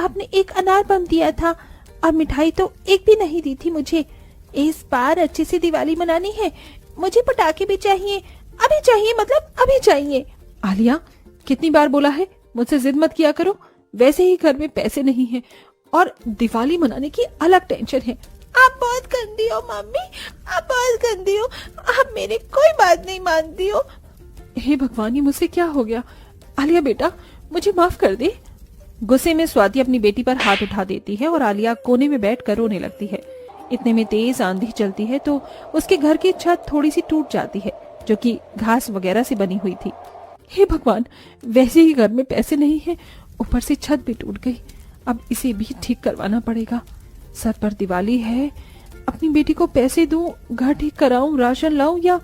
आपने एक अनार बम दिया था और मिठाई तो एक भी नहीं दी थी मुझे। इस बार अच्छे से दिवाली मनानी है, मुझे पटाखे भी चाहिए, अभी चाहिए, मतलब अभी चाहिए। आलिया, कितनी बार बोला है मुझसे जिद मत किया करो। वैसे ही घर में पैसे नहीं हैं और दिवाली मनाने की अलग टेंशन है। आप बहुत गंदी हो मम्मी, आप बहुत गंदी हो, आप मेरी कोई बात नहीं मानती हो। हे भगवान, ये मुझसे क्या हो गया। आलिया बेटा, मुझे माफ कर दे। गुस्से में स्वाति अपनी बेटी पर हाथ उठा देती है और आलिया कोने में बैठकर रोने लगती है। इतने में तेज आंधी चलती है तो उसके घर की छत थोड़ी सी टूट जाती है, जो कि घास वगैरह से बनी हुई थी। हे भगवान, वैसे ही घर में पैसे नहीं है, ऊपर से छत भी टूट गई। अब इसे भी ठीक करवाना पड़ेगा। सर पर दिवाली है, अपनी बेटी को पैसे दूं, घर ठीक कराऊं, राशन लाऊं या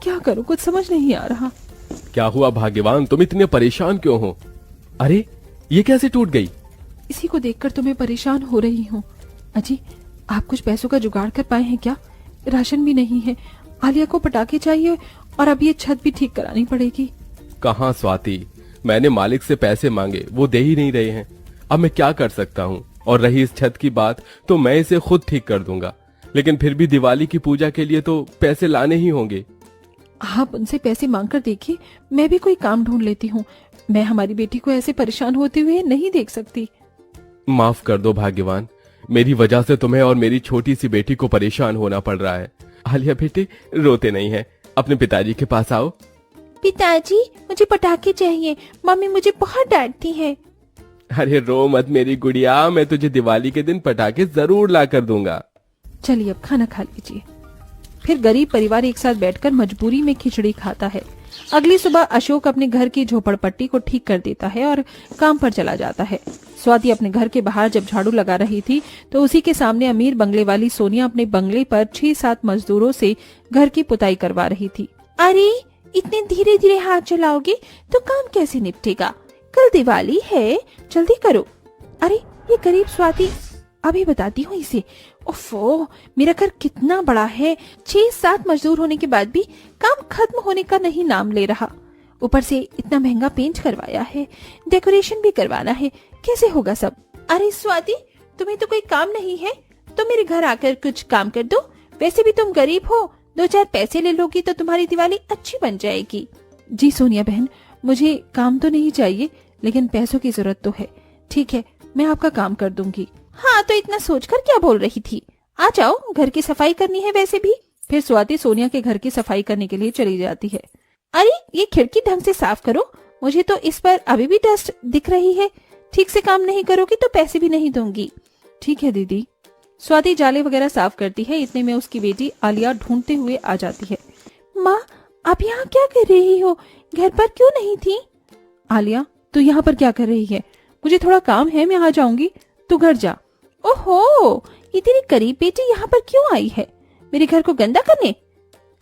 क्या करूं, कुछ समझ नहीं आ रहा। क्या हुआ भाग्यवान, तुम इतने परेशान क्यों हो? अरे ये कैसे टूट गई? इसी को देखकर तो मैं परेशान हो रही हूँ। अजी, आप कुछ पैसों का जुगाड़ कर पाए हैं क्या? राशन भी नहीं है, आलिया को पटाखे चाहिए और अब ये छत भी ठीक करानी पड़ेगी। कहाँ स्वाति, मैंने मालिक से पैसे मांगे, वो दे ही नहीं रहे हैं। अब मैं क्या कर सकता हूँ? और रही इस छत की बात, तो मैं इसे खुद ठीक कर दूंगा, लेकिन फिर भी दिवाली की पूजा के लिए तो पैसे लाने ही होंगे। आप उनसे पैसे मांग कर देखिए, मैं भी कोई काम ढूंढ लेती हूँ। मैं हमारी बेटी को ऐसे परेशान होते हुए नहीं देख सकती। माफ कर दो भाग्यवान, मेरी वजह से तुम्हें और मेरी छोटी सी बेटी को परेशान होना पड़ रहा है। आलिया बेटे, रोते नहीं है, अपने पिताजी के पास आओ। पिताजी, मुझे पटाखे चाहिए, मम्मी मुझे बहुत डांटती है। अरे रो मत मेरी गुड़िया, मैं तुझे दिवाली के दिन पटाखे जरूर ला कर दूंगा। चलिए अब खाना खा लीजिए। फिर गरीब परिवार एक साथ बैठकर मजबूरी में खिचड़ी खाता है। अगली सुबह अशोक अपने घर की झोपड़पट्टी को ठीक कर देता है और काम पर चला जाता है। स्वाति अपने घर के बाहर जब झाड़ू लगा रही थी तो उसी के सामने अमीर बंगले वाली सोनिया अपने बंगले पर 6-7 मजदूरों से घर की पुताई करवा रही थी। अरे इतने धीरे धीरे हाथ चलाओगे तो काम कैसे निपटेगा? कल दिवाली है, जल्दी करो। अरे ये गरीब स्वाति, अभी बताती हूँ इसे। ओफो, मेरा घर कितना बड़ा है, 6-7 मजदूर होने के बाद भी काम खत्म होने का नहीं नाम ले रहा। ऊपर से इतना महंगा पेंट करवाया है, डेकोरेशन भी करवाना है, कैसे होगा सब? अरे स्वाति, तुम्हें तो कोई काम नहीं है तो मेरे घर आकर कुछ काम कर दो। वैसे भी तुम गरीब हो, 2-4 पैसे ले लोगी तो तुम्हारी दिवाली अच्छी बन जाएगी। जी सोनिया बहन, मुझे काम तो नहीं चाहिए, लेकिन पैसों की जरूरत तो है। ठीक है, मैं आपका काम कर दूंगी। हाँ तो इतना सोचकर क्या बोल रही थी? आ जाओ, घर की सफाई करनी है वैसे भी। फिर स्वाति सोनिया के घर की सफाई करने के लिए चली जाती है। अरे ये खिड़की ढंग से साफ करो, मुझे तो इस पर अभी भी डस्ट दिख रही है। ठीक से काम नहीं करोगी तो पैसे भी नहीं दूंगी। ठीक है दीदी। स्वाति जाले वगैरह साफ करती है। इतने में उसकी बेटी आलिया ढूंढते हुए आ जाती है। माँ, आप यहाँ क्या कर रही हो? घर पर क्यों नहीं थी? आलिया, तू यहाँ पर क्या कर रही है? मुझे थोड़ा काम है, मैं आ जाऊंगी, तू घर जा। ओहो, ये तेरी गरीब बेटी यहाँ पर क्यों आई है? मेरे घर को गंदा करने?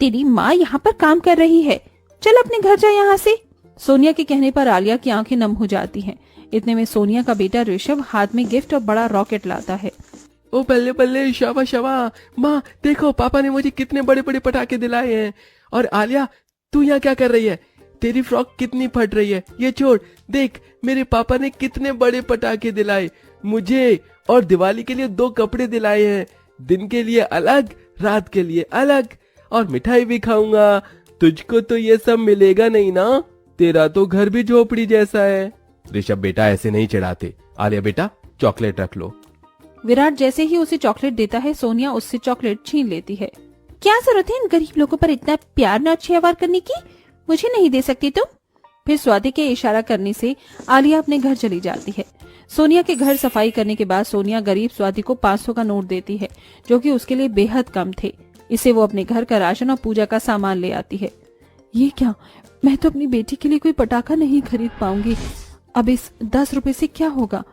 तेरी माँ यहाँ पर काम कर रही है, चल अपने घर जा यहाँ से। सोनिया के कहने पर आलिया की आंखें नम हो जाती हैं। इतने में सोनिया का बेटा ऋषभ हाथ में गिफ्ट और बड़ा रॉकेट लाता है। ओ बल्ले बल्ले, शाबाश शाबाश। माँ देखो, पापा ने मुझे कितने बड़े बड़े पटाखे दिलाए हैं। और आलिया, तू यहाँ क्या कर रही है? तेरी फ्रॉक कितनी फट रही है, ये छोड़। देख, मेरे पापा ने कितने बड़े पटाखे दिलाए मुझे, और दिवाली के लिए 2 कपड़े दिलाए हैं, दिन के लिए अलग, रात के लिए अलग, और मिठाई भी खाऊंगा। तुझको तो ये सब मिलेगा नहीं ना, तेरा तो घर भी झोपड़ी जैसा है। ऋषभ बेटा, ऐसे नहीं चिढ़ाते। आलिया बेटा, चॉकलेट रख लो। विराट जैसे ही उसे चॉकलेट देता है, सोनिया उससे चॉकलेट छीन लेती है। क्या जरूरत है इन गरीब लोगों पर इतना प्यार न अच्छे व्यवहार करने की? मुझे नहीं दे सकती तुम? फिर स्वाति के इशारा करने से आलिया अपने घर चली जाती है। सोनिया के घर सफाई करने के बाद सोनिया गरीब स्वाति को 500 का नोट देती है, जो कि उसके लिए बेहद कम थे। इसे वो अपने घर का राशन और पूजा का सामान ले आती है। ये क्या, मैं तो अपनी बेटी के लिए कोई पटाखा नहीं खरीद पाऊंगी। अब इस 10 रुपए से क्या होगा?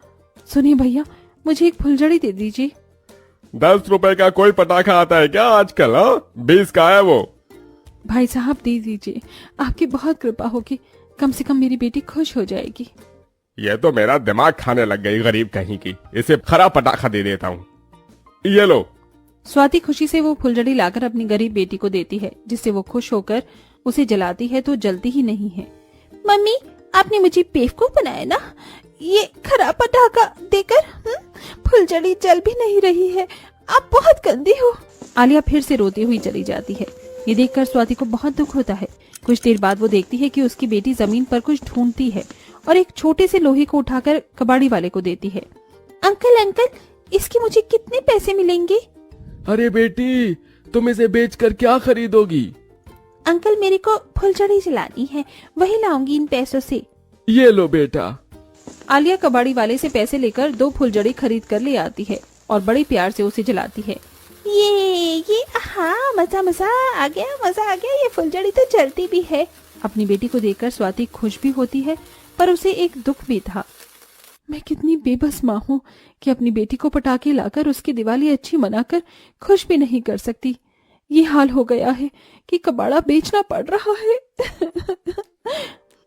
सुनिए भैया, मुझे एक फुलझड़ी दे दीजिए। 10 रुपए का कोई पटाखा आता है क्या आजकल? 20 का है वो। भाई साहब दे दीजिए, आपकी बहुत कृपा होगी, कम से कम मेरी बेटी खुश हो जाएगी। ये तो मेरा दिमाग खाने लग गई गरीब कहीं की, इसे खराब पटाखा दे देता हूँ। ये लो। स्वाति खुशी से वो फुलझड़ी लाकर अपनी गरीब बेटी को देती है, जिससे वो खुश होकर उसे जलाती है तो जलती ही नहीं है। मम्मी, आपने मुझे बेवकूफ बनाया ना, ये खराब पटाखा देकर फुलझड़ी जल भी नहीं रही है। आप बहुत गंदी हो। आलिया फिर से रोती हुई चली जाती है। ये देखकर स्वाति को बहुत दुख होता है। कुछ देर बाद वो देखती है कि उसकी बेटी जमीन पर कुछ ढूंढती है और एक छोटे से लोहे को उठाकर कबाड़ी वाले को देती है। अंकल अंकल, इसके मुझे कितने पैसे मिलेंगे? अरे बेटी, तुम इसे बेचकर क्या खरीदोगी? अंकल, मेरे को फुलझड़ी जलानी है, वही लाऊंगी इन पैसों से। ये लो बेटा। आलिया कबाड़ी वाले से पैसे लेकर 2 फुलझड़ी खरीद कर ले आती है और बड़े प्यार से उसे जलाती है। ये हाँ, मजा मजा आ गया, मजा आ गया। ये फुलझड़ी तो जलती भी है। अपनी बेटी को देखकर स्वाति खुश भी होती है, पर उसे एक दुख भी था। मैं कितनी बेबस माँ हूँ कि अपनी बेटी को पटाखे लाकर उसकी दिवाली अच्छी मनाकर खुश भी नहीं कर सकती। ये हाल हो गया है कि कबाड़ा बेचना पड़ रहा है।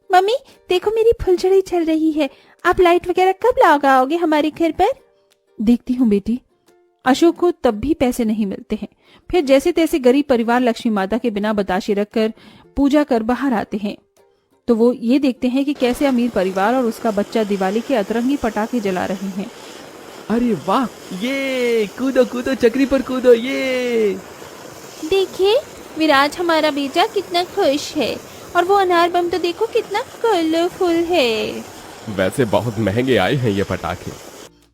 मम्मी देखो, मेरी फुलझड़ी चल रही है। आप लाइट वगैरह कब लगाओगे हमारे घर पर? देखती हूँ बेटी। अशोक को तब भी पैसे नहीं मिलते हैं। फिर जैसे तैसे गरीब परिवार लक्ष्मी माता के बिना बताशे रखकर पूजा कर बाहर आते हैं, तो वो ये देखते हैं कि कैसे अमीर परिवार और उसका बच्चा दिवाली के अतरंगी पटाखे जला रहे हैं। अरे वाह, ये कूदो कूदो, चक्री पर कूदो। ये देखिए विराज, हमारा बेटा कितना खुश है। और वो अनार बम तो देखो कितना कलरफुल है। वैसे बहुत महंगे आए हैं ये पटाखे।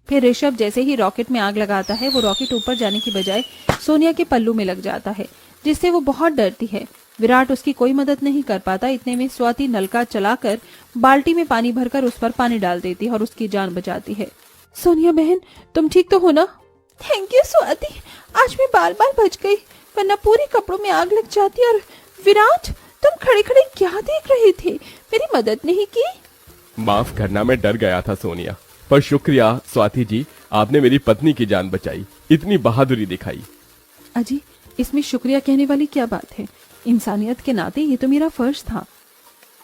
फिर ऋषभ जैसे ही रॉकेट में आग लगाता है, वो रॉकेट ऊपर जाने की बजाय सोनिया के पल्लू में लग जाता है, जिससे वो बहुत डरती है। विराट उसकी कोई मदद नहीं कर पाता। इतने में स्वाति नलका चलाकर बाल्टी में पानी भरकर उस पर पानी डाल देती है और उसकी जान बचाती है। सोनिया बहन, तुम ठीक तो हो ना? थैंक यू स्वाति, आज मैं बाल बाल बच गई, वरना पूरे कपड़ों में आग लग जाती। और विराट, तुम खड़े खड़े क्या देख रहे थे? मेरी मदद नहीं की? माफ करना, मैं डर गया था सोनिया, पर शुक्रिया स्वाति जी, आपने मेरी पत्नी की जान बचाई, इतनी बहादुरी दिखाई। अजी, इसमें शुक्रिया कहने वाली क्या बात है? इंसानियत के नाते ये तो मेरा फर्ज था।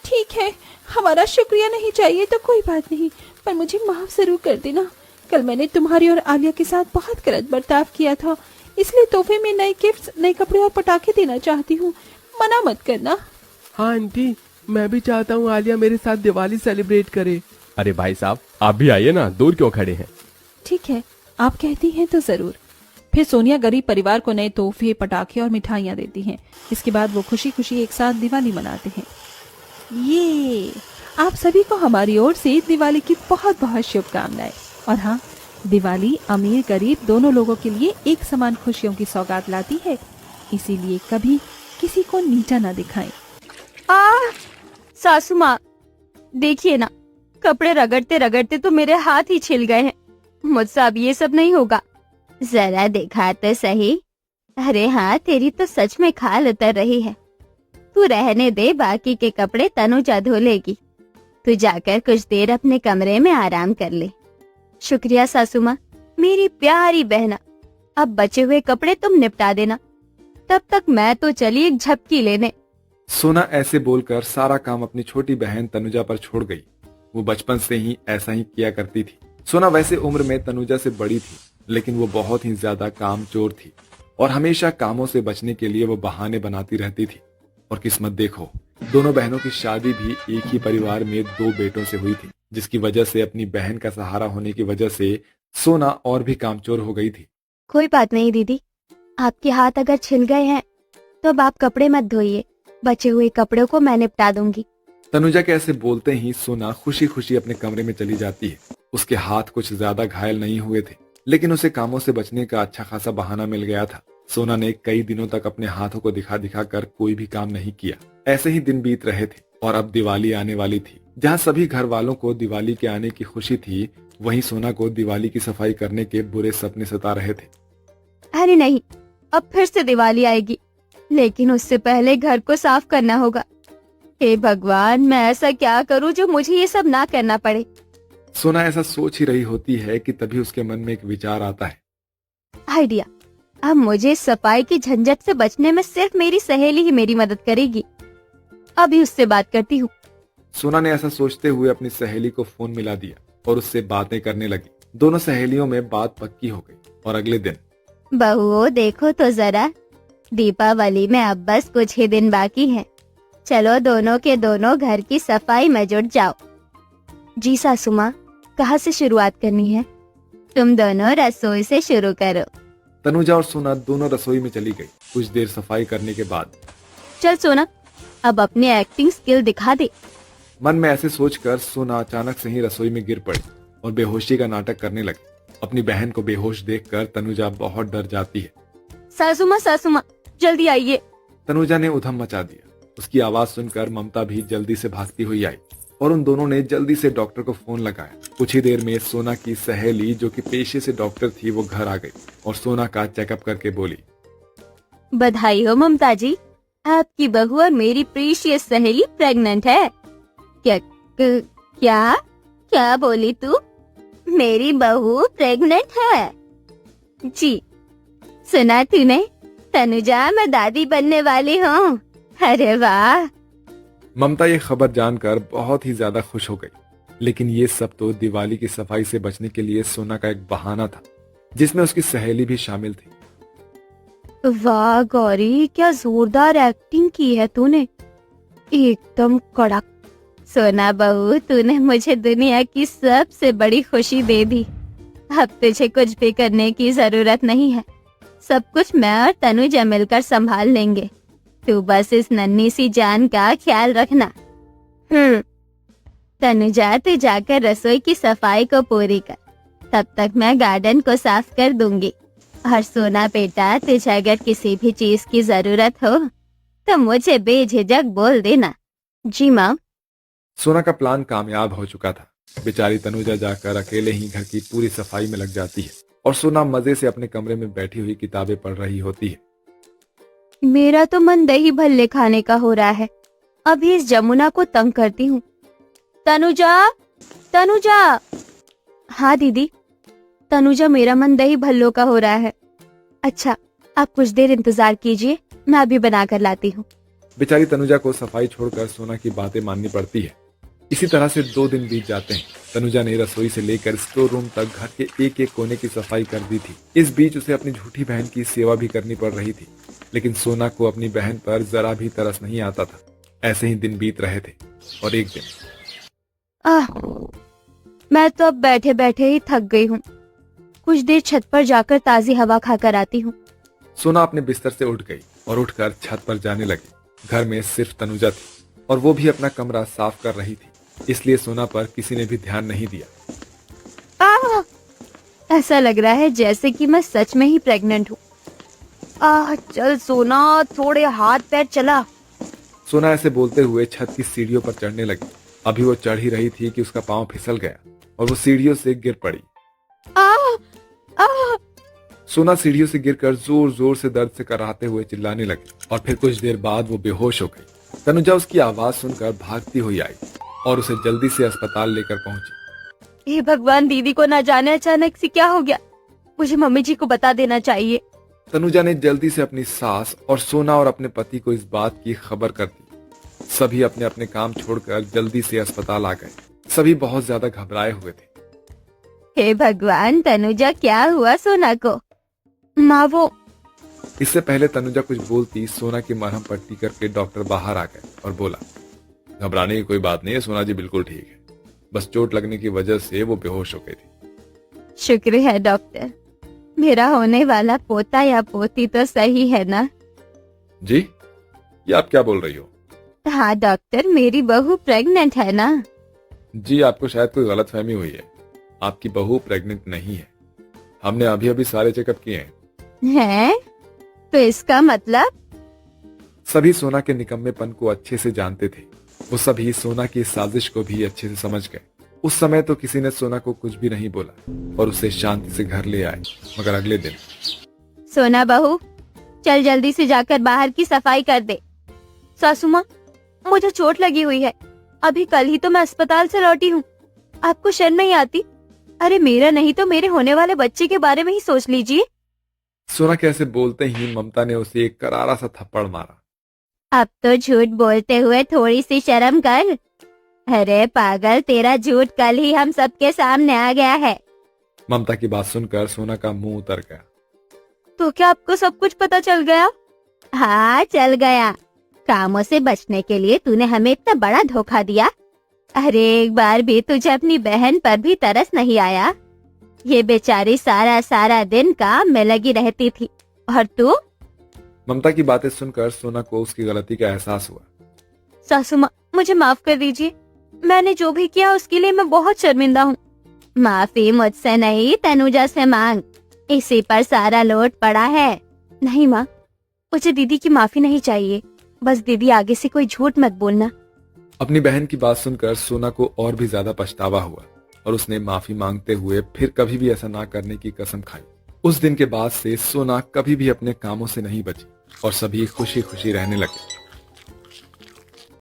ठीक है, हमारा शुक्रिया नहीं चाहिए तो कोई बात नहीं, पर मुझे माफ जरूर कर देना। कल मैंने तुम्हारी और आलिया के साथ बहुत गलत बर्ताव किया था, इसलिए तोहफे में नए गिफ्ट्स, नए कपड़े और पटाखे देना चाहती हूँ। मना मत करना। हाँ आंटी, मैं भी चाहता हूँ आलिया मेरे साथ दिवाली सेलिब्रेट करे। अरे भाई साहब, आप भी आइए ना, दूर क्यों खड़े हैं? ठीक है, आप कहती हैं तो जरूर। फिर सोनिया गरीब परिवार को नए तोहफे, पटाखे और मिठाइयाँ देती हैं। इसके बाद वो खुशी खुशी एक साथ दिवाली मनाते हैं। ये आप सभी को हमारी ओर से दिवाली की बहुत बहुत शुभकामनाएं। और हाँ, दिवाली अमीर गरीब दोनों लोगों के लिए एक समान खुशियों की सौगात लाती है, इसीलिए कभी किसी को नीचा ना दिखाएं। सासू माँ, देखिए ना, कपड़े रगड़ते रगड़ते तो मेरे हाथ ही छिल गए हैं। मुझसे अब ये सब नहीं होगा। जरा देखा तो सही। अरे हाँ, तेरी तो सच में खाल उतर रही है। तू रहने दे, बाकी के कपड़े तनुजा धो लेगी। तू जाकर कुछ देर अपने कमरे में आराम कर ले। शुक्रिया सासू माँ, मेरी प्यारी बहना। अब बचे हुए कपड़े तुम निपटा देना, तब तक मैं तो चली एक झपकी लेने। सोना ऐसे बोलकर सारा काम अपनी छोटी बहन तनुजा पर छोड़ गई। वो बचपन से ही ऐसा ही किया करती थी। सोना वैसे उम्र में तनुजा से बड़ी थी, लेकिन वो बहुत ही ज्यादा कामचोर थी और हमेशा कामों से बचने के लिए वो बहाने बनाती रहती थी। और किस्मत देखो, दोनों बहनों की शादी भी एक ही परिवार में 2 बेटों से हुई थी, जिसकी वजह से अपनी बहन का सहारा होने की वजह से सोना और भी कामचोर हो गई थी। कोई बात नहीं दीदी, आपके हाथ अगर छिल गए हैं तो अब आप कपड़े मत धोइए, बचे हुए कपड़ों को मैं निपटा दूंगी। तनुजा के ऐसे बोलते ही सोना खुशी खुशी अपने कमरे में चली जाती है। उसके हाथ कुछ ज्यादा घायल नहीं हुए थे, लेकिन उसे कामों से बचने का अच्छा खासा बहाना मिल गया था। सोना ने कई दिनों तक अपने हाथों को दिखा दिखा कर कोई भी काम नहीं किया। ऐसे ही दिन बीत रहे थे और अब दिवाली आने वाली थी। जहाँ सभी घर वालों को दिवाली के आने की खुशी थी, वहीं सोना को दिवाली की सफाई करने के बुरे सपने सता रहे थे। अरे नहीं, अब फिर से दिवाली आएगी, लेकिन उससे पहले घर को साफ करना होगा। हे भगवान, मैं ऐसा क्या करूं जो मुझे ये सब ना करना पड़े। सोना ऐसा सोच ही रही होती है कि तभी उसके मन में एक विचार आता है। आइडिया, अब मुझे सफाई की झंझट से बचने में सिर्फ मेरी सहेली ही मेरी मदद करेगी। अभी उससे बात करती हूँ। सोना ने ऐसा सोचते हुए अपनी सहेली को फोन मिला दिया और उससे बातें करने लगी। दोनों सहेलियों में बात पक्की हो गई और अगले दिन, बहुओं देखो तो जरा, दीपावली में अब बस कुछ ही दिन बाकी हैं। चलो दोनों के दोनों घर की सफाई में जुट जाओ। जी सासू माँ, कहाँ से शुरुआत करनी है? तुम दोनों रसोई से शुरू करो। तनुजा और सोना दोनों रसोई में चली गई। कुछ देर सफाई करने के बाद चल सोना, अब अपनी एक्टिंग स्किल दिखा दे। मन में ऐसे सोचकर सोना अचानक से ही रसोई में गिर पड़ी और बेहोशी का नाटक करने लगी। अपनी बहन को बेहोश देखकर तनुजा बहुत डर जाती है। सासू माँ जल्दी आइए। तनुजा ने उधम मचा दिया। उसकी आवाज सुनकर ममता भी जल्दी से भागती हुई आई और उन दोनों ने जल्दी से डॉक्टर को फोन लगाया। कुछ ही देर में सोना की सहेली, जो कि पेशे से डॉक्टर थी, वो घर आ गई और सोना का चेकअप करके बोली, बधाई हो ममता जी, आपकी बहू और मेरी प्रीशियस सहेली प्रेग्नेंट है। क्या क्या बोली तू? मेरी बहू प्रेग्नेंट है? जी। सुना तूने? तनुजा, मैं दादी बनने वाली हूँ। अरे वाह। ममता ये खबर जानकर बहुत ही ज्यादा खुश हो गई। लेकिन ये सब तो दिवाली की सफाई से बचने के लिए सोना का एक बहाना था, जिसमें उसकी सहेली भी शामिल थी। वाह गौरी, क्या जोरदार एक्टिंग की है तूने, एकदम कड़क। सोना बहू, तूने मुझे दुनिया की सबसे बड़ी खुशी दे दी। अब तुझे कुछ भी करने की जरूरत नहीं है। सब कुछ मैं और तनुजा मिलकर संभाल लेंगे। तू बस इस नन्ही सी जान का ख्याल रखना। तनुजा, तू जाकर रसोई की सफाई को पूरी कर, तब तक मैं गार्डन को साफ कर दूंगी। और सोना बेटा, तुझे अगर किसी भी चीज की जरूरत हो तो मुझे बेझिझक बोल देना। जी माँ। सोना का प्लान कामयाब हो चुका था। बेचारी तनुजा जाकर अकेले ही घर की पूरी सफाई में लग जाती है और सोना मजे से अपने कमरे में बैठी हुई किताबें पढ़ रही होती है। मेरा तो मन दही भल्ले खाने का हो रहा है। अभी इस जमुना को तंग करती हूँ। तनुजा, तनुजा। हाँ दीदी। तनुजा, मेरा मन दही भल्लों का हो रहा है। अच्छा, आप कुछ देर इंतजार कीजिए, मैं अभी बना कर लाती हूँ। बेचारी तनुजा को सफाई छोड़कर सोना की बातें माननी पड़ती है। इसी तरह से 2 दिन बीत जाते हैं। तनुजा ने रसोई से लेकर स्टोर रूम तक घर के एक एक कोने की सफाई कर दी थी। इस बीच उसे अपनी झूठी बहन की सेवा भी करनी पड़ रही थी। लेकिन सोना को अपनी बहन पर जरा भी तरस नहीं आता था। ऐसे ही दिन बीत रहे थे और एक दिन मैं तो अब बैठे बैठे ही थक गई हूँ। कुछ देर छत पर जाकर ताजी हवा खाकर आती हूँ। सोना अपने बिस्तर से उठ गई और उठकर छत पर जाने लगी। घर में सिर्फ तनुजा थी और वो भी अपना कमरा साफ कर रही थी, इसलिए सोना पर किसी ने भी ध्यान नहीं दिया। ऐसा लग रहा है जैसे कि मैं सच में ही प्रेग्नेंट हूँ। चल सोना, थोड़े हाथ पैर चला। सोना ऐसे बोलते हुए छत की सीढ़ियों पर चढ़ने लगी। अभी वो चढ़ ही रही थी कि उसका पांव फिसल गया और वो सीढ़ियों से गिर पड़ी। सोना सीढ़ियों से गिरकर जोर जोर से दर्द से कराहते हुए चिल्लाने लगी और फिर कुछ देर बाद वो बेहोश हो गई। तनुजा उसकी आवाज सुनकर भागती हुई आई और उसे जल्दी से अस्पताल लेकर पहुंची। हे भगवान, दीदी को ना जाने अचानक से क्या हो गया। मुझे मम्मी जी को बता देना चाहिए। तनुजा ने जल्दी से अपनी सास और सोना और अपने पति को इस बात की खबर कर दी। सभी अपने अपने काम छोड़कर जल्दी से अस्पताल आ गए। सभी बहुत ज्यादा घबराए हुए थे। हे भगवान, तनुजा, क्या हुआ सोना को? माँ, वो इससे पहले तनुजा कुछ बोलती, सोना की मरहम पट्टी करके डॉक्टर बाहर आ गए और बोला, घबराने की कोई बात नहीं है, सोना जी बिल्कुल ठीक है। बस चोट लगने की वजह से वो बेहोश हो गई थी। शुक्र है डॉक्टर। मेरा होने वाला पोता या पोती तो सही है ना? जी, ये आप क्या बोल रही हो? हाँ डॉक्टर, मेरी बहू प्रेग्नेंट है ना? जी, आपको शायद कोई गलतफहमी हुई है। आपकी बहू प्रेग्नेंट नहीं है। हमने अभी अभी सारे चेकअप किए हैं। हैं? तो इसका मतलब? सभी सोना के निकम्मेपन को अच्छे से जानते थे। वो सभी सोना की साजिश को भी अच्छे से समझ गए। उस समय तो किसी ने सोना को कुछ भी नहीं बोला और उसे शांति से घर ले आए। मगर अगले दिन, सोना बहू, चल जल्दी से जाकर बाहर की सफाई कर दे। सासू माँ, मुझे चोट लगी हुई है। अभी कल ही तो मैं अस्पताल से लौटी हूँ। आपको शर्म नहीं आती? अरे मेरा नहीं तो मेरे होने वाले बच्चे के बारे में ही सोच लीजिए। सोना के ऐसे बोलते ही ममता ने उसे एक करारा सा थप्पड़ मारा। अब तो झूठ बोलते हुए थोड़ी सी शर्म कर। अरे पागल, तेरा झूठ कल ही हम सबके सामने आ गया है। ममता की बात सुनकर सोना का मुंह उतर गया। तो क्या आपको सब कुछ पता चल गया? हाँ, चल गया। कामों से बचने के लिए तूने हमें इतना बड़ा धोखा दिया। अरे एक बार भी तुझे अपनी बहन पर भी तरस नहीं आया? ये बेचारी सारा सारा दिन काम में लगी रहती थी और तू? ममता की बातें सुनकर सोना को उसकी गलती का एहसास हुआ। सासू माँ, मुझे माफ कर दीजिए। मैंने जो भी किया उसके लिए मैं बहुत शर्मिंदा हूँ। माफी मुझसे नहीं तनुजा से मांग, इसी पर सारा लोड पड़ा है। नहीं माँ, मुझे दीदी की माफी नहीं चाहिए। बस दीदी आगे से कोई झूठ मत बोलना। अपनी बहन की बात सुनकर सोना को और भी ज्यादा पछतावा हुआ और उसने माफी मांगते हुए फिर कभी भी ऐसा ना करने की कसम खाई। उस दिन के बाद से सोना कभी भी अपने कामों से नहीं बची और सभी खुशी खुशी रहने लगे।